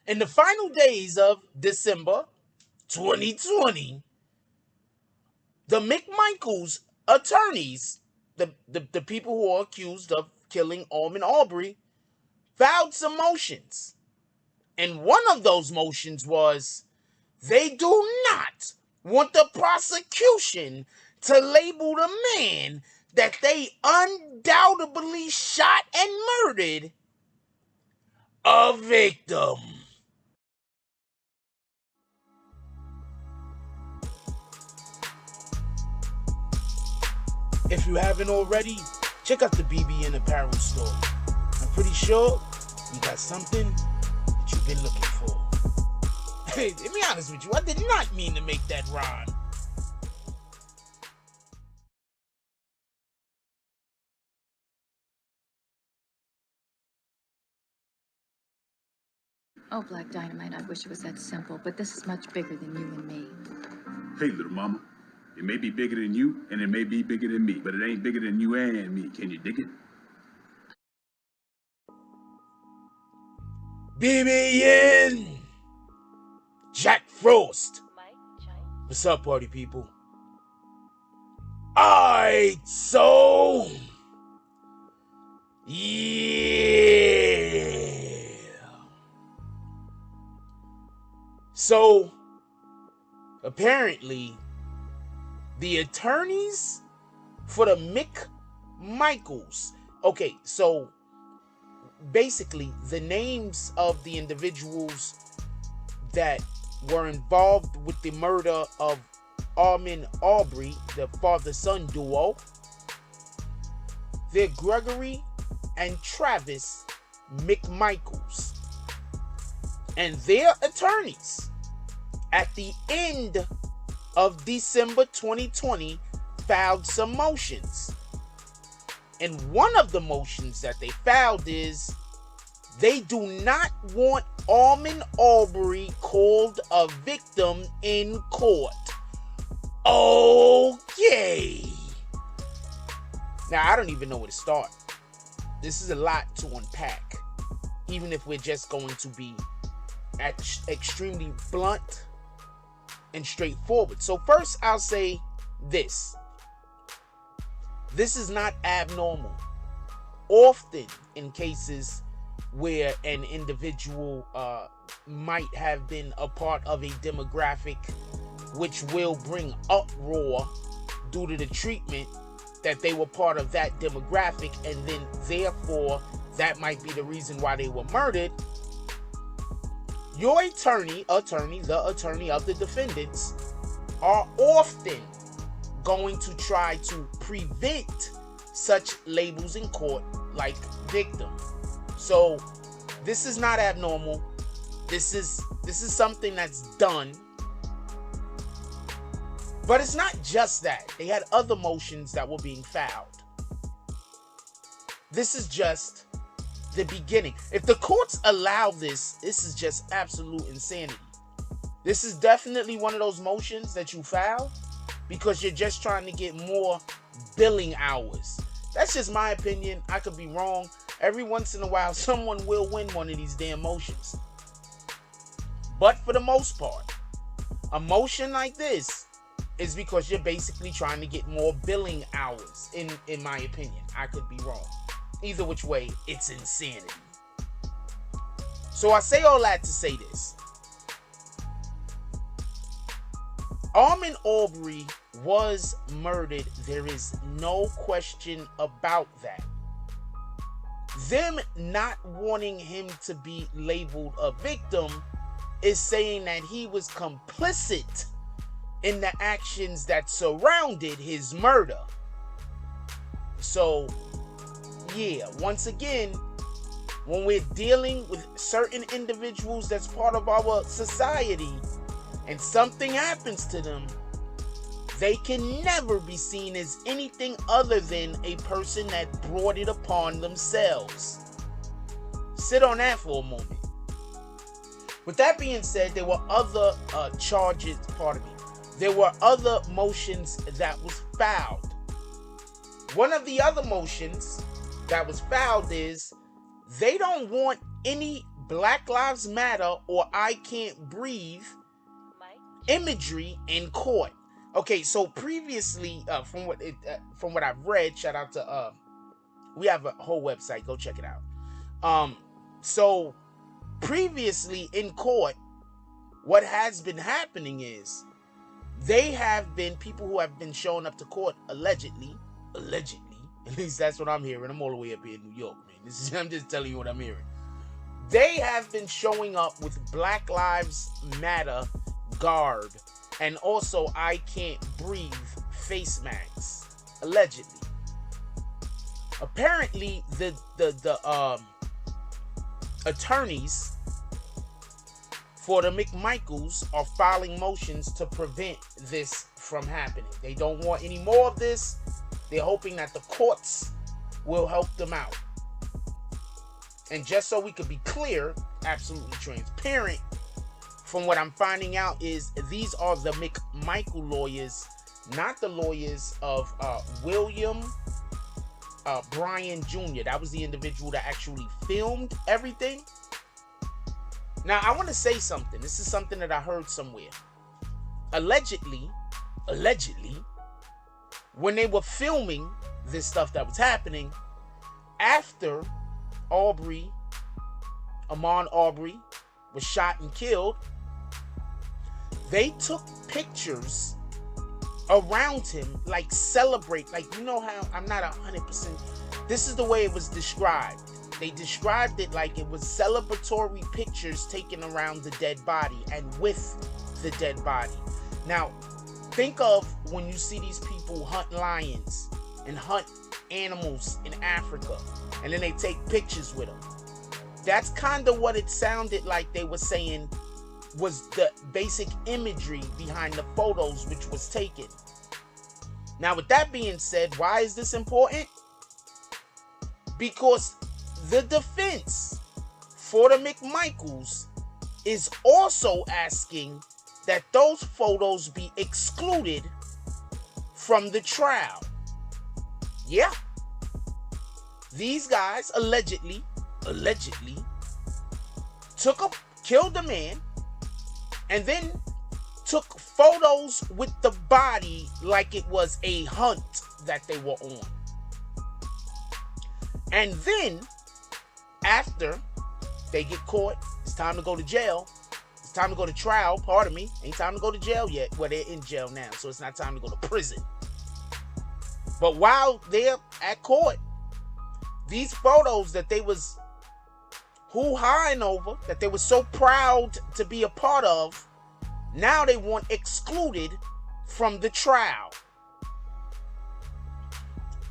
In the final days of December 2020, the McMichaels attorneys, the people who are accused of killing Ahmaud Arbery, filed some motions. And one of those motions was they do not want the prosecution to label the man that they undoubtedly shot and murdered a victim. If you haven't already, check out the BBN apparel store. I'm pretty sure you got something that you've been looking for. Hey, to be honest with you, I did not mean to make that rhyme. Oh, Black Dynamite, I wish it was that simple, but this is much bigger than you and me. Hey, little mama. It may be bigger than you, and it may be bigger than me, but it ain't bigger than you and me. Can you dig it? BBN! Jack Frost! What's up, party people? Alright, so... yeah! So, apparently, the attorneys for the McMichaels. Okay, so basically, the names of the individuals that were involved with the murder of Ahmaud Arbery, the father-son duo, they're Gregory and Travis McMichaels. And their attorneys, at the end of December 2020, filed some motions. And one of the motions that they filed is they do not want Ahmaud Arbery called a victim in court. Okay. Now, I don't even know where to start. This is a lot to unpack, even if we're just going to be extremely blunt and straightforward. So first, I'll say this. This is not abnormal. Often in cases where an individual might have been a part of a demographic which will bring uproar due to the treatment that they were part of that demographic, and then therefore that might be the reason why they were murdered. Your attorney of the defendants, are often going to try to prevent such labels in court like victim. So this is not abnormal. This is something that's done. But it's not just that. They had other motions that were being filed. This is just the beginning. If the courts allow this, this is just absolute insanity. This is definitely one of those motions that you file because you're just trying to get more billing hours. That's just my opinion. I could be wrong. Every once in a while, someone will win one of these damn motions. But for the most part, a motion like this is because you're basically trying to get more billing hours, in my opinion. I could be wrong. Either which way, it's insanity. So I say all that to say this. Ahmaud Arbery was murdered. There is no question about that. Them not wanting him to be labeled a victim is saying that he was complicit in the actions that surrounded his murder. So, yeah, once again, when we're dealing with certain individuals that's part of our society and something happens to them, they can never be seen as anything other than a person that brought it upon themselves. Sit on that for a moment. With that being said, there were other charges, there were other motions that was filed. One of the other motions that was filed is they don't want any Black Lives Matter or I Can't Breathe imagery in court. Okay, so previously, from what I've read, shout out to we have a whole website, go check it out. So previously in court, what has been happening is they have been people who have been showing up to court allegedly, at least that's what I'm hearing. I'm all the way up here in New York, man. I'm just telling you what I'm hearing. They have been showing up with Black Lives Matter garb and also I Can't Breathe face masks, allegedly. Apparently, the attorneys for the McMichaels are filing motions to prevent this from happening. They don't want any more of this. They're hoping that the courts will help them out. And just so we could be clear, absolutely transparent, from what I'm finding out is these are the McMichael lawyers, not the lawyers of William Bryan Jr. That was the individual that actually filmed everything. Now, I want to say something. This is something that I heard somewhere. Allegedly, when they were filming this stuff that was happening, after Ahmaud Arbery was shot and killed, they took pictures around him, like celebrate, like, you know how, I'm not 100%, this is the way it was described. They described it like it was celebratory pictures taken around the dead body and with the dead body. Now, think of when you see these people hunt lions and hunt animals in Africa, and then they take pictures with them. That's kind of what it sounded like they were saying was the basic imagery behind the photos which was taken. Now, with that being said, why is this important? Because the defense for the McMichaels is also asking that those photos be excluded from the trial. Yeah. These guys allegedly killed a man and then took photos with the body like it was a hunt that they were on. And then, after they get caught, it's time to go to jail. It's time to go to trial, pardon me. Ain't time to go to jail yet. Well, they're in jail now, so it's not time to go to prison. But while they're at court, these photos that they was hoo-haing over, that they were so proud to be a part of, now they want excluded from the trial.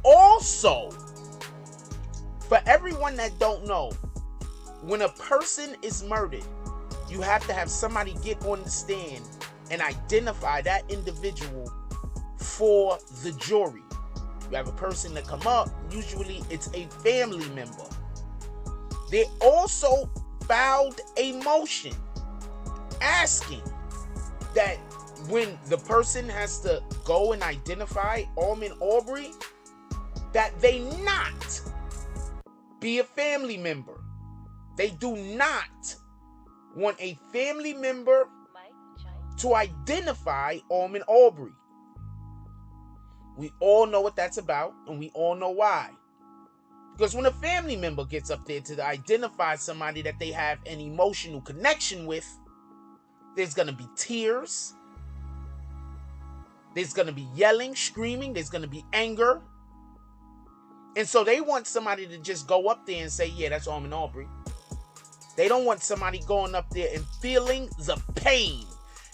Also, for everyone that don't know, when a person is murdered, you have to have somebody get on the stand and identify that individual for the jury. You have a person that come up, usually it's a family member. They also filed a motion asking that when the person has to go and identify Ahmaud Arbery, that they not be a family member. They do not want a family member to identify Ahmaud Arbery. We all know what that's about, and we all know why. Because when a family member gets up there to identify somebody that they have an emotional connection with, there's going to be tears. There's going to be yelling, screaming. There's going to be anger. And so they want somebody to just go up there and say, yeah, that's Ahmaud Arbery. They don't want somebody going up there and feeling the pain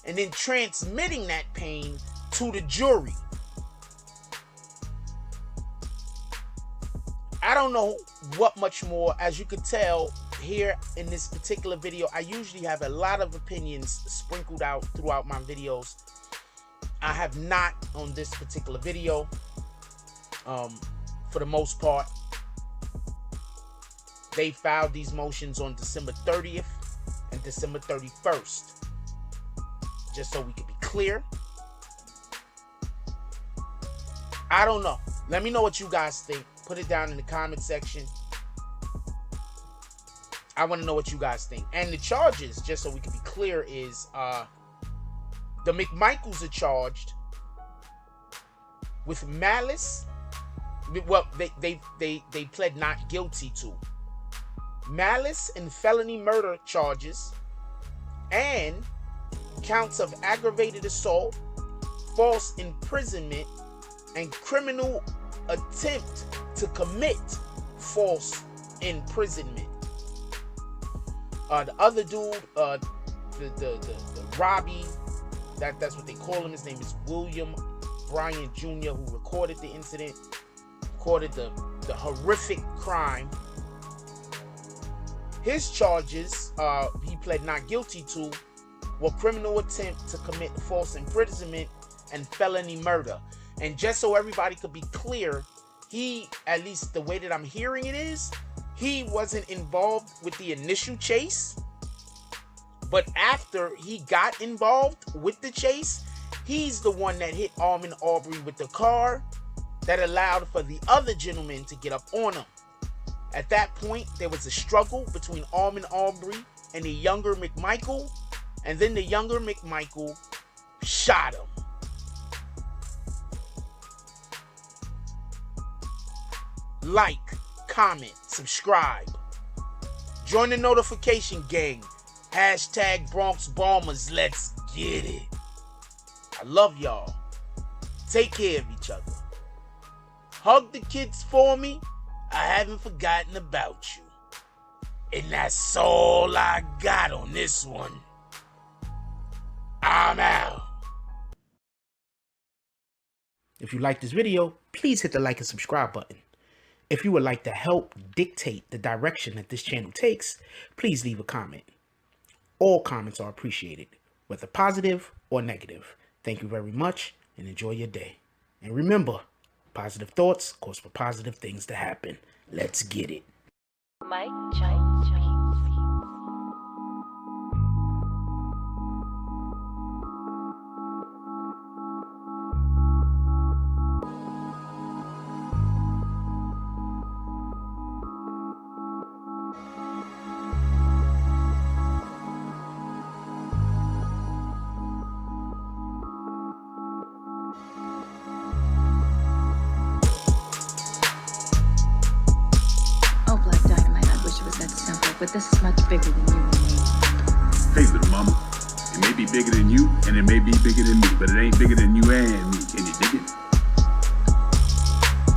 and then transmitting that pain to the jury. I don't know what much more. As you could tell here in this particular video, I usually have a lot of opinions sprinkled out throughout my videos. I have not on this particular video, for the most part. They filed these motions on December 30th and December 31st. Just so we can be clear. I don't know. Let me know what you guys think. Put it down in the comment section. I want to know what you guys think. And the charges, just so we can be clear, is the McMichaels are charged with malice. Well, they pled not guilty to malice and felony murder charges, and counts of aggravated assault, false imprisonment, and criminal attempt to commit false imprisonment. The other dude, the Robbie, that's what they call him. His name is William Bryan Jr., who recorded the incident, recorded the horrific crime. His charges, he pled not guilty to, were criminal attempt to commit false imprisonment and felony murder. And just so everybody could be clear, he, at least the way that I'm hearing it is, he wasn't involved with the initial chase, but after he got involved with the chase, he's the one that hit Ahmaud Arbery with the car that allowed for the other gentleman to get up on him. At that point, there was a struggle between Ahmaud Arbery and the younger McMichael, and then the younger McMichael shot him. Like, comment, subscribe. Join the notification gang. Hashtag Bronx Bombers. Let's get it. I love y'all. Take care of each other. Hug the kids for me. I haven't forgotten about you. And that's all I got on this one. I'm out. If you like this video, please hit the like and subscribe button. If you would like to help dictate the direction that this channel takes, please leave a comment. All comments are appreciated, whether positive or negative. Thank you very much and enjoy your day. And remember, positive thoughts cause for positive things to happen. Let's get it. Mike Giants. But this is much bigger than you and me. Hey, little mama, it may be bigger than you, and it may be bigger than me, but it ain't bigger than you and me. Can you dig it?